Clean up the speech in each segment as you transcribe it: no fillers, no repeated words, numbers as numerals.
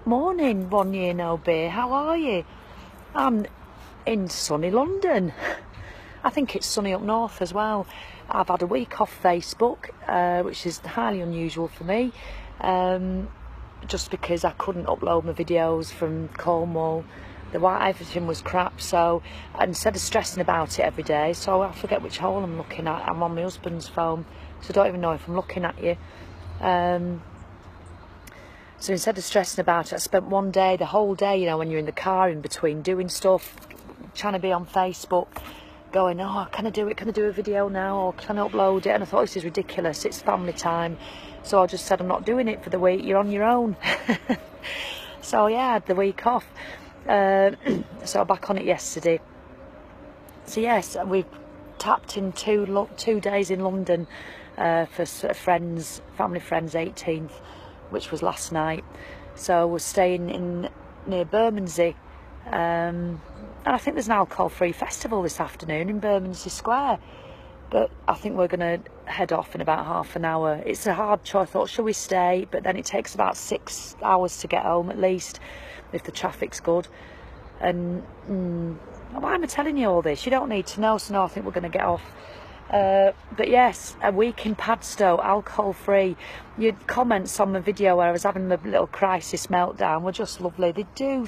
Morning, 1 year no beer. How are you? I'm in sunny London. I think it's sunny up north as well. I've had a week off Facebook, which is highly unusual for me, just because I couldn't upload my videos from Cornwall. Everything was crap, so instead of stressing about it every day, so I forget which hole I'm looking at. I'm on my husband's phone, so I don't even know if I'm looking at you. So instead of stressing about it, I spent one day, the whole day, you know, when you're in the car in between doing stuff, trying to be on Facebook, going, oh, can I do it? Can I do a video now? Or can I upload it? And I thought, this is ridiculous. It's family time. So I just said, I'm not doing it for the week. You're on your own. So yeah, I had the week off. So I'm back on it yesterday. So yes, we've tapped in two days in London for friends, family friends, 18th. Which was last night. So we're staying near Bermondsey, and I think there's an alcohol-free festival this afternoon in Bermondsey Square, but I think we're going to head off in about half an hour. It's a hard choice. I thought, shall we stay? But then it takes about 6 hours to get home at least, if the traffic's good. And why am I telling you all this? You don't need to know. So no, I think we're going to get off. But yes, a week in Padstow, alcohol free. Your comments on the video where I was having a little crisis meltdown were just lovely. They do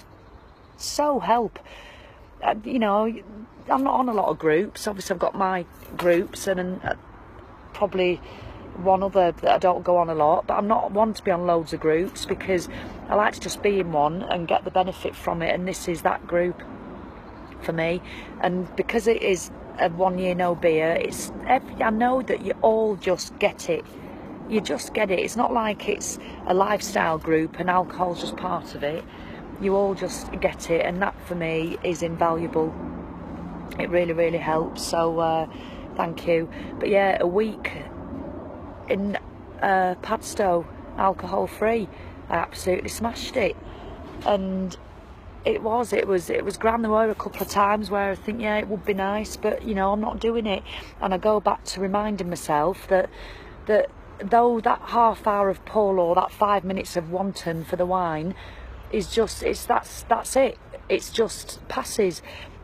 so help. You know, I'm not on a lot of groups. Obviously I've got my groups and probably one other that I don't go on a lot, but I'm not one to be on loads of groups because I like to just be in one and get the benefit from it, and this is that group for me. And because it is a 1 year no beer, I know that you all just get it. You just get it. It's not like it's a lifestyle group and alcohol's just part of it. You all just get it, and that for me is invaluable. It really, really helps. So thank you. But yeah, a week in Padstow, alcohol free. I absolutely smashed it. And it was grand. There were a couple of times where I think, yeah, it would be nice, but you know, I'm not doing it. And I go back to reminding myself that though that half hour of pull or that 5 minutes of wanton for the wine is that's it. It's just passes,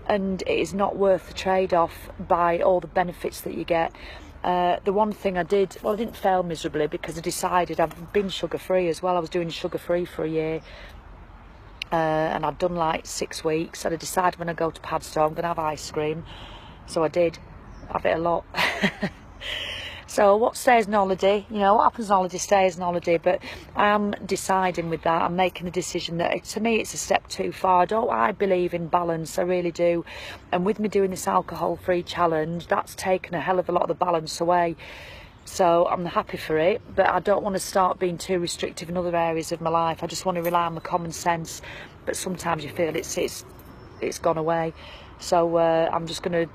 and it is not worth the trade-off by all the benefits that you get. The one thing I didn't fail miserably because I decided I've been sugar-free as well. I was doing sugar-free for a year. And I'd done like 6 weeks, and I decided when I go to Padstow I'm going to have ice cream. So I did have it a lot. So what stays on holiday, you know, what happens on holiday stays on holiday, but I'm deciding with that, I'm making a decision that to me it's a step too far. I believe in balance, I really do. And with me doing this alcohol-free challenge, that's taken a hell of a lot of the balance away. So I'm happy for it, but I don't want to start being too restrictive in other areas of my life. I just want to rely on my common sense, but sometimes you feel it's gone away. So I'm just going to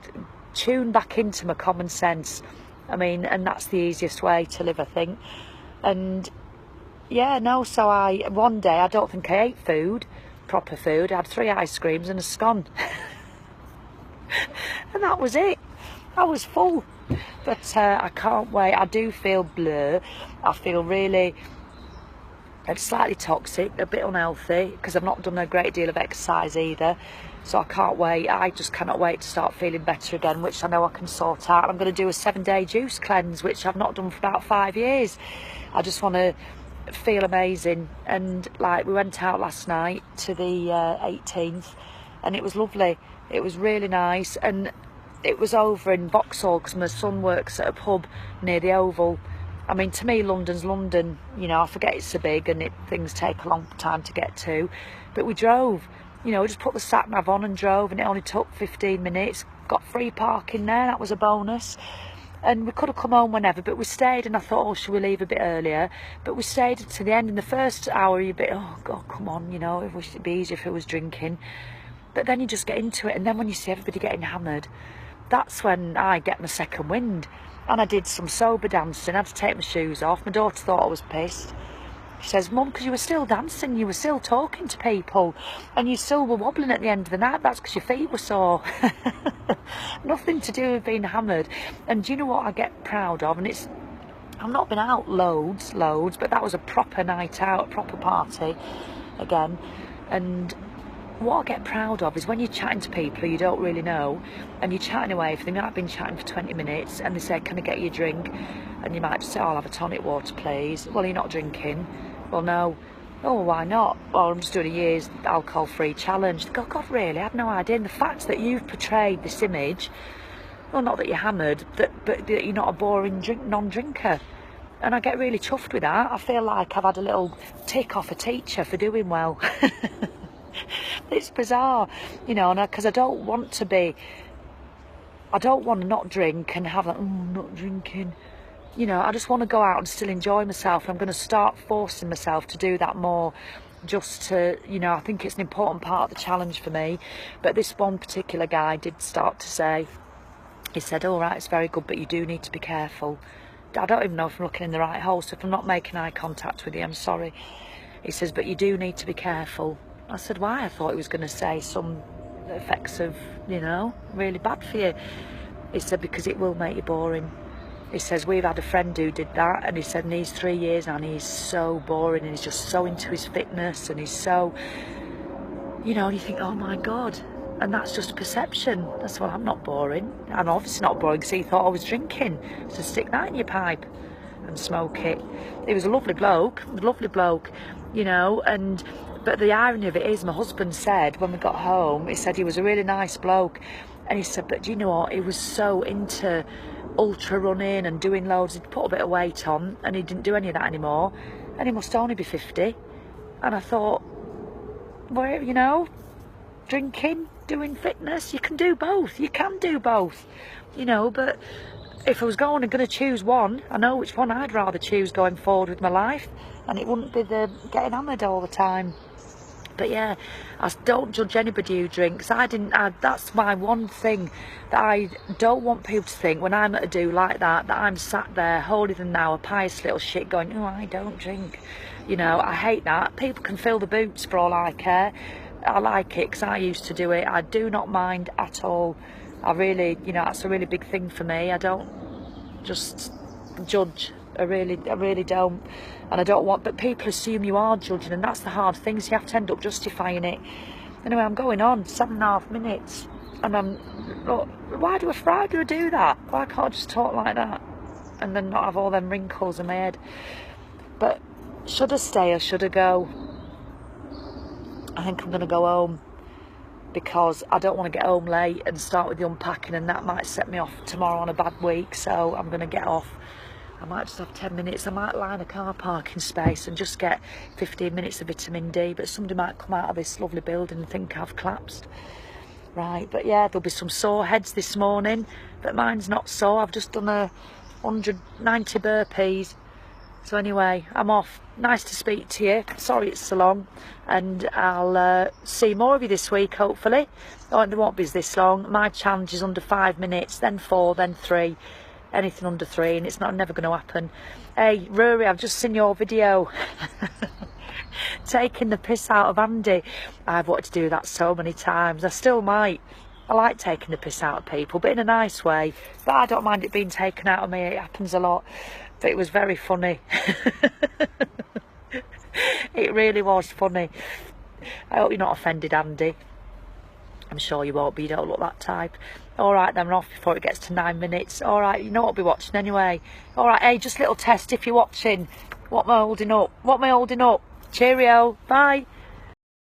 tune back into my common sense. I mean, and that's the easiest way to live, I think. And yeah, no, so one day I don't think I ate food, proper food. I had 3 ice creams and a scone. And that was it. I was full. But I can't wait. I do feel blur. I feel really slightly toxic, a bit unhealthy, because I've not done a great deal of exercise either. So I can't wait. I just cannot wait to start feeling better again, which I know I can sort out. I'm going to do a 7-day juice cleanse, which I've not done for about 5 years. I just want to feel amazing. And like, we went out last night to the 18th, and it was lovely. It was really nice. And it was over in Vauxhall because my son works at a pub near the Oval. I mean, to me, London's London. You know, I forget it's so big and things take a long time to get to. But we drove. You know, we just put the sat-nav on and drove, and it only took 15 minutes. Got free parking there, that was a bonus. And we could have come home whenever, but we stayed, and I thought, oh, should we leave a bit earlier? But we stayed to the end. In the first hour, you're a bit, oh, God, come on, you know, I wish it'd be easier if it was drinking. But then you just get into it, and then when you see everybody getting hammered, that's when I get my second wind. And I did some sober dancing. I had to take my shoes off. My daughter thought I was pissed. She says, Mum, because you were still dancing, you were still talking to people, and you still were wobbling at the end of the night. That's because your feet were sore. Nothing to do with being hammered. And do you know what I get proud of? And I've not been out loads, but that was a proper night out, a proper party. again. And what I get proud of is when you're chatting to people who you don't really know, and you're chatting away for them. I've been chatting for 20 minutes and they say, can I get you a drink? And you might just say, I'll have a tonic water please. Well, you're not drinking. Well, no. Oh, why not? Well, I'm just doing a year's alcohol-free challenge. They go, God, really? I had no idea. And the fact that you've portrayed this image, well, not that you're hammered, but that you're not a boring non-drinker. And I get really chuffed with that. I feel like I've had a little tick off a teacher for doing well. It's bizarre, you know, because I don't want to not drink and have that, I'm not drinking. You know, I just want to go out and still enjoy myself. I'm going to start forcing myself to do that more, just to, you know, I think it's an important part of the challenge for me. But this one particular guy did start to say, he said, all right, it's very good, but you do need to be careful. I don't even know if I'm looking in the right hole, so if I'm not making eye contact with you, I'm sorry. He says, but you do need to be careful. I said, why? I thought he was going to say some effects of, you know, really bad for you. He said, because it will make you boring. He says, we've had a friend who did that, and he said, in these 3 years now, and he's so boring, and he's just so into his fitness, and he's so, you know, and you think, oh my God, and that's just perception. I said, well, I'm not boring. I'm obviously not boring because he thought I was drinking. So stick that in your pipe and smoke it. He was a lovely bloke, you know, but the irony of it is, my husband said when we got home, he said he was a really nice bloke, and he said, but do you know what, he was so into ultra running and doing loads, he'd put a bit of weight on and he didn't do any of that anymore, and he must only be 50. And I thought, well, you know, drinking, doing fitness, you can do both, you know. But if I was going to choose one, I know which one I'd rather choose going forward with my life, and it wouldn't be the getting hammered all the time. But yeah, I don't judge anybody who drinks. That's my one thing that I don't want people to think when I'm at a do like that I'm sat there holier than thou, a pious little shit going, oh, I don't drink. You know, I hate that. People can fill the boots for all I care. I like it because I used to do it. I do not mind at all. I really, you know, that's a really big thing for me. I don't just judge. I really don't. And I don't want, but people assume you are judging, and that's the hard thing, so you have to end up justifying it. Anyway, I'm going on 7.5 minutes, and look, why do I do that? Why can't I just talk like that and then not have all them wrinkles in my head? But should I stay or should I go? I think I'm going to go home, because I don't want to get home late and start with the unpacking, and that might set me off tomorrow on a bad week. So I'm going to get off. I might just have 10 minutes. I might line a car parking space and just get 15 minutes of vitamin D, but somebody might come out of this lovely building and think I've collapsed. Right, but yeah, there'll be some sore heads this morning, but mine's not sore. I've just done 190 burpees. So anyway, I'm off. Nice to speak to you. Sorry it's so long, and I'll see more of you this week, hopefully. Oh, it won't be this long. My challenge is under 5 minutes, then 4, then 3. Anything under 3, and it's never going to happen. Hey, Rory, I've just seen your video taking the piss out of Andy. I've wanted to do that so many times. I still might. I like taking the piss out of people, but in a nice way. But I don't mind it being taken out of me. It happens a lot. But it was very funny. It really was funny. I hope you're not offended, Andy. I'm sure you won't be, you don't look that type. Alright, then I'm off before it gets to 9 minutes. Alright, you know what I'll be watching anyway. Alright, hey, just a little test if you're watching. What am I holding up? Cheerio, bye.